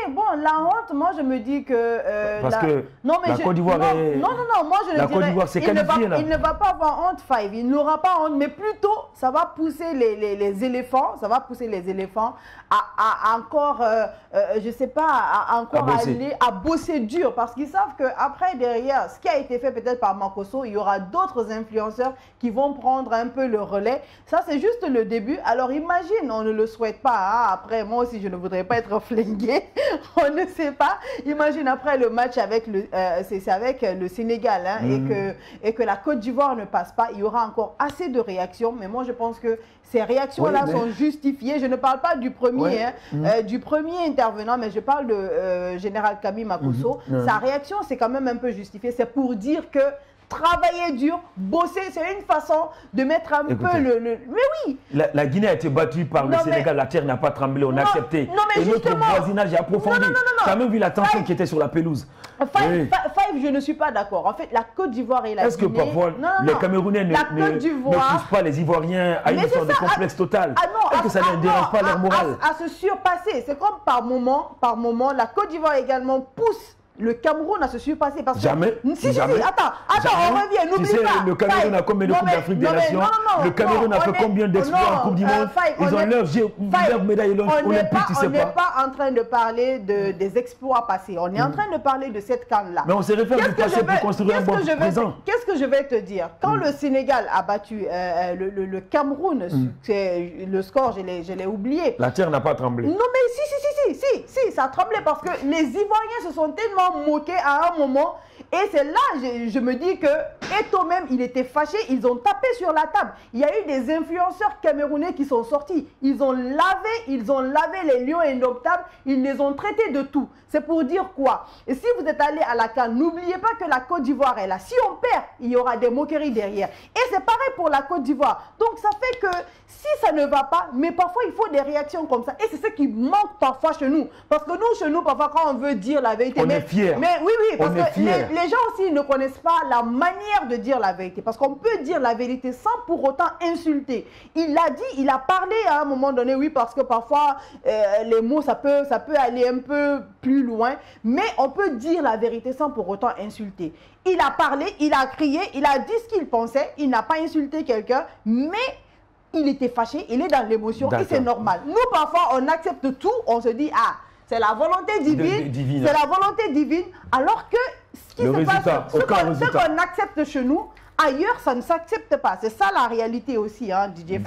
bon, la honte, moi je me dis que... Parce que la Côte d'Ivoire est... Non, moi je le dirais... Côte d'Ivoire s'est qualifiée là. Il ne va pas avoir honte, Five. Il n'aura pas honte, mais plutôt, ça va pousser les éléphants, ça va pousser les éléphants à encore, je ne sais pas, à bosser dur. Parce qu'ils savent qu'après, derrière, ce qui a été fait peut-être par Makosso, il y aura d'autres influenceurs qui vont prendre un peu le relais. Ça, c'est juste le début. Alors imagine, on ne le souhaite pas. Hein. Après, moi aussi, je ne voudrais pas être flingué. On ne sait pas. Imagine après le match avec le Sénégal hein, et que la Côte d'Ivoire ne passe pas. Il y aura encore assez de réactions. Mais moi, je pense que ces réactions-là sont justifiées. Je ne parle pas du premier, du premier intervenant, mais je parle de Général Kami Makosso. Sa réaction, c'est quand même un peu justifié. C'est pour dire que travailler dur, bosser, c'est une façon de mettre un peu le... Mais oui. La Guinée a été battue par le Sénégal, la terre n'a pas tremblé, on a accepté. Non, mais et notre voisinage est approfondi. Tu as même vu la tension qui était sur la pelouse. Five, je ne suis pas d'accord. En fait, la Côte d'Ivoire et la Guinée... Est-ce que parfois les Camerounais ne poussent pas les Ivoiriens à une sorte de complexe total? Est-ce que ça ne dérange pas leur morale? À se surpasser. C'est comme par moment, la Côte d'Ivoire également pousse le Cameroun à se surpasser parce que... Jamais. Attends, on revient, n'oublie pas. Le Cameroun a combien de Coupes d'Afrique des Nations? Le Cameroun a fait combien d'exploits en Coupe du Monde? Ils ont leur médaille olympique, tu sais pas. On n'est pas en train de parler des exploits passés. On est en train de parler de cette CAN-là. Mais on se réfère du passé pour construire un bon présent. Qu'est-ce que je vais te dire? Quand le Sénégal a battu le Cameroun, le score, je l'ai oublié. La terre n'a pas tremblé. Non, mais si, ça a tremblé parce que les Ivoiriens se sont tellement moqués à un moment. Et c'est là, je me dis que Eto'o-même, il était fâché, ils ont tapé sur la table. Il y a eu des influenceurs camerounais qui sont sortis. Ils ont lavé les lions indomptables, ils les ont traités de tout. C'est pour dire quoi? Et si vous êtes allé à la CAN, n'oubliez pas que la Côte d'Ivoire est là. Si on perd, il y aura des moqueries derrière. Et c'est pareil pour la Côte d'Ivoire. Donc ça fait que si ça ne va pas, mais parfois il faut des réactions comme ça. Et c'est ce qui manque parfois chez nous. Parce que nous, chez nous, parfois quand on veut dire la vérité, on est fiers. Mais oui, parce que les gens aussi ne connaissent pas la manière de dire la vérité. Parce qu'on peut dire la vérité sans pour autant insulter. Il l'a dit, il a parlé à un moment donné, oui, parce que parfois les mots, ça peut aller un peu plus loin. Mais on peut dire la vérité sans pour autant insulter. Il a parlé, il a crié, il a dit ce qu'il pensait. Il n'a pas insulté quelqu'un, mais il était fâché, il est dans l'émotion et c'est normal. Nous, parfois, on accepte tout, on se dit, ah, c'est la volonté divine, c'est la volonté divine, alors que ce qui se passe, ce qu'on accepte chez nous, ailleurs, ça ne s'accepte pas. C'est ça la réalité aussi, hein, DJ.